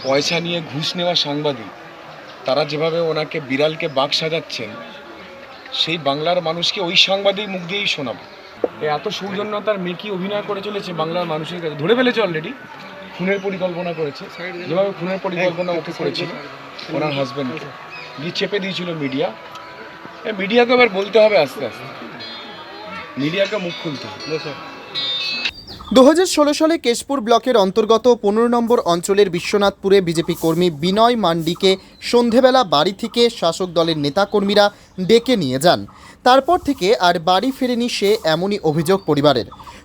পয়সা নিয়ে ঘুষ নেওয়া সাংবাদিক তারা যেভাবে ওনাকে বিড়ালকে বাঘ সাজাচ্ছেন, সেই বাংলার মানুষকে ওই সাংবাদিক মুখ দিয়েই শোনাবো। এত সৌজন্যতার মেকি অভিনয় করে চলেছে বাংলার মানুষের কাছে, ধরে ফেলেছে অলরেডি। খুনের পরিকল্পনা করেছে, যেভাবে খুনের পরিকল্পনা ওকে করেছিল ওনার হাজব্যান্ডকে দিয়ে চেপে দিয়েছিল মিডিয়া। মিডিয়াকে এবার বলতে হবে আস্তে আস্তে, মিডিয়াকে মুখ খুলতে হবে। 2016 সালে কেশপুর ব্লকের অন্তর্গত 15 নম্বর অঞ্চলের বিশ্বনাথপুরে বিজেপি কর্মী বিনয় মান্ডিকে সন্ধেবেলা বাড়ি থেকে শাসক দলের নেতাকর্মীরা ডেকে নিয়ে যান। তারপর থেকে আর বাড়ি ফেরেনি সে, এমনই অভিযোগ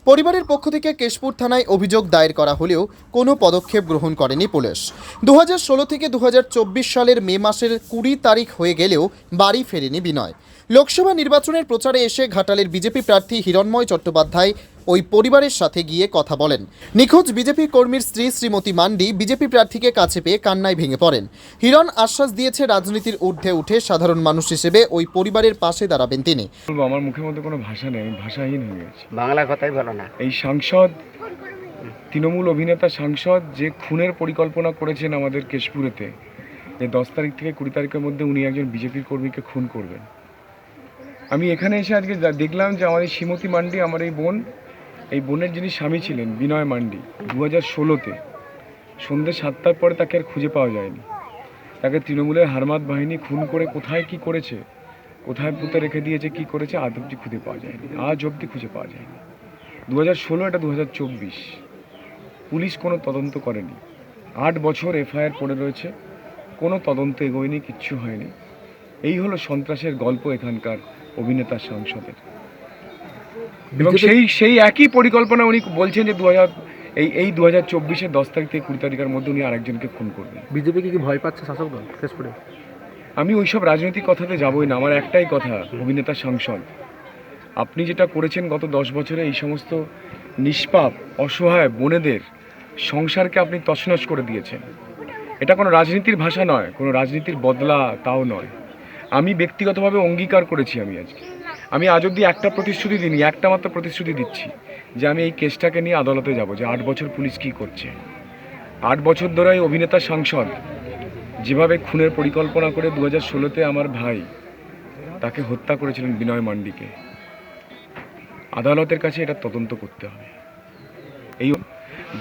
পরিবারের পক্ষ থেকে কেশপুর থানায় অভিযোগ দায়ের করা হলেও কোনো পদক্ষেপ গ্রহণ করেনি পুলিশ। 2016 থেকে 2024 সালের মে মাসের 20 তারিখ হয়ে গেলেও বাড়ি ফেরেনি বিনয়। লোকসভা নির্বাচনের প্রচারে এসে ঘাটালের বিজেপি প্রার্থী হিরণময় চট্টোপাধ্যায় ওই পরিবারের সাথে গিয়ে কথা বলেন। নিখোঁজ বিজেপি কর্মীর স্ত্রী শ্রীমতী মান্ডি বিজেপি প্রার্থীকে কাছে পেয়ে কান্নায় ভেঙে পড়েন। হিরণ আশ্বাস দিয়েছে রাজনীতির ঊর্ধ্বে উঠে সাধারণ মানুষ হিসেবে ওই পরিবারের পাশে দাঁড়াবেন তিনি। আমার মুখের মধ্যে কোনো ভাষা নেই, আমি ভাষাহীন হয়ে গেছি। বাংলা কথাই বলো না। এই সাংসদ, তৃণমূল অভিনেতা সাংসদ, যে খুনের পরিকল্পনা করেছেন আমাদের কেশপুরেতে, যে 10 তারিখ থেকে 20 তারিখের মধ্যে উনি একজন বিজেপির কর্মীকে খুন করবেন। আমি এখানে এসে আজকে দেখলাম যে আমাদের শ্রীমতী মান্ডি, আমার এই বোনের যিনি স্বামী ছিলেন বিনয় মান্ডি, 2016-তে সন্ধ্যে 7টার পরে তাকে আর খুঁজে পাওয়া যায়নি। তাকে তৃণমূলের হারমাত বাহিনী খুন করে কোথায় কি করেছে, কোথায় পুঁতে রেখে দিয়েছে, কি করেছে, আজ অব্দি খুঁজে পাওয়া যায়নি, আজ অব্দি খুঁজে পাওয়া যায়নি। 2016, এটা 2024, পুলিশ কোনো তদন্ত করেনি। 8 বছর এফআইআর পড়ে রয়েছে, কোনো তদন্ত এগোয়নি, কিচ্ছু হয়নি। এই হলো সন্ত্রাসের গল্প এখানকার অভিনেতা সাংসদের। এবং সেই একই পরিকল্পনা উনি বলছেন যে 2024-এর 10 তারিখ থেকে 20 তারিখের মধ্যে উনি আরেকজনকে খুন করবেন। বিজেপি কি ভয় পাচ্ছে শাসক দল কেশপুরে? আমি ওইসব রাজনৈতিক কথাতে যাবই না। আমার একটাই কথা, অভিনেতা সাংসদ, আপনি যেটা করেছেন গত 10 বছরে, এই সমস্ত নিষ্পাপ অসহায় বোনেদের সংসারকে আপনি তছনছ করে দিয়েছেন। এটা কোনো রাজনীতির ভাষা নয়, কোনো রাজনীতির বদলা তাও নয়। আমি ব্যক্তিগতভাবে অঙ্গীকার করেছি, আমি আজ অব্দি একটা প্রতিশ্রুতি দিইনি, একটা মাত্র প্রতিশ্রুতি দিচ্ছি যে আমি এই কেসটাকে নিয়ে আদালতে যাব, যে 8 বছর পুলিশ কী করছে। 8 বছর ধরে এই অভিনেতা সাংসদ যেভাবে খুনের পরিকল্পনা করে 2016-তে আমার ভাই তাকে হত্যা করেছিলেন বিনয় মান্ডিকে, আদালতের কাছে এটা তদন্ত করতে হবে। এই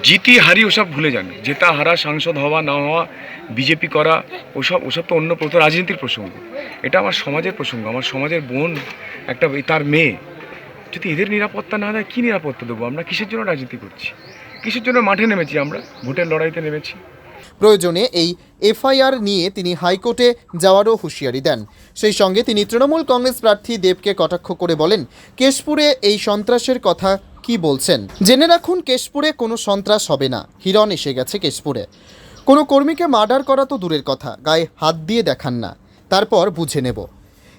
জিতি হারি ওসব ভুলে যান, জেতা হারা, সাংসদ হওয়া না হওয়া, বিজেপি করা, ওসব তো অন্য রাজনীতির প্রসঙ্গ। এটা আমার সমাজের প্রসঙ্গ, আমার সমাজের বোন, একটা তার মেয়ে। যদি এদের নিরাপত্তা না দেয়, কী নিরাপত্তা দেবো আমরা? কিসের জন্য রাজনীতি করছি, কিসের জন্য মাঠে নেমেছি আমরা? ভোটের লড়াইতে নেমেছি। প্রয়োজনে এই এফআইআর নিয়ে তিনি হাইকোর্টে যাওয়ারও হুঁশিয়ারি দেন। সেই সঙ্গে তিনি তৃণমূল কংগ্রেস প্রার্থী দেবকে কটাক্ষ করে বলেন, কেশপুরে এই সন্ত্রাসের কথা কি বলছেন? জেনে রাখুন, কেশপুরে কোনো সন্ত্রাস হবে না। হিরণ এসে গেছে কেশপুরে। কোনো কর্মীকে মার্ডার করা তো দূরের কথা, গায়ে হাত দিয়ে দেখান না, তারপর বুঝে নেব।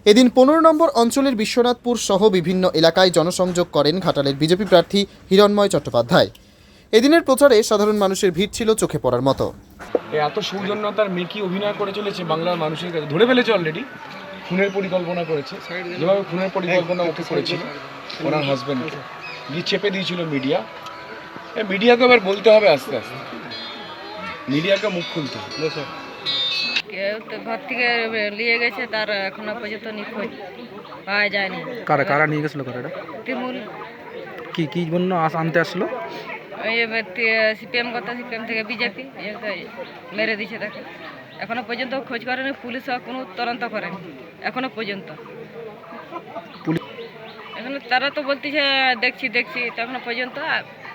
এদিন 15 নম্বর অঞ্চলের বিশ্বনাথপুর সহ বিভিন্ন এলাকায় জনসংযোগ করেন ঘাটালের বিজেপি প্রার্থী হিরণময় চট্টোপাধ্যায়। এদিনের প্রচারে সাধারণ মানুষের ভিড় ছিল চোখে পড়ার মতো। এত সৌজন্যতার মেকি অভিনয় করে চলেছে বাংলার মানুষের কাছে, ধরে ফেলেছে অলরেডি। খুনের পরিকল্পনা করেছে, যেভাবে খুনের পরিকল্পনা ওকে করেছিল ওনার হাজব্যান্ডকে দিয়ে চেপে দিয়েছিল মিডিয়া। মিডিয়াকে এবার বলতে হবে আস্তে আস্তে, মিডিয়াকে মুখ খুলতে হবে। কেউ তো ঘর থেকে নিয়ে গেছে, তার এখনো পর্যন্ত নিখোঁজ পাওয়া যায়নি। কারা নিয়ে গেছিল? কারা? তৃণমূল। কি জন্য আনতে আসলো? ওই সিপিএম কথা, সিপিএম থেকে বিজেপি মেরে দিয়েছে তাকে। এখনো পর্যন্ত খোঁজ করেনি, পুলিশও কোনো তদন্ত করেনি এখনো পর্যন্ত। এখনো তারা তো বলতেছে দেখছি, তো এখনো পর্যন্ত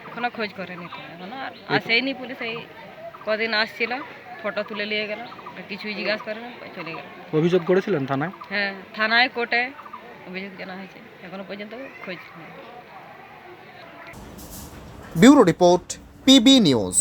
এখনো খোঁজ করেনি, এখনো আসেনি পুলিশ। এই কদিন আসছিল, ফটো তুলে নিয়ে গেল, কিছুই জিজ্ঞাসা করে না, চলে গেল। অভিযোগ করেছিলেন থানায়? হ্যাঁ, থানায়, কোর্টে অভিযোগ জানা হয়েছে, এখনো পর্যন্ত খোঁজ নেই। Bureau report, PB news.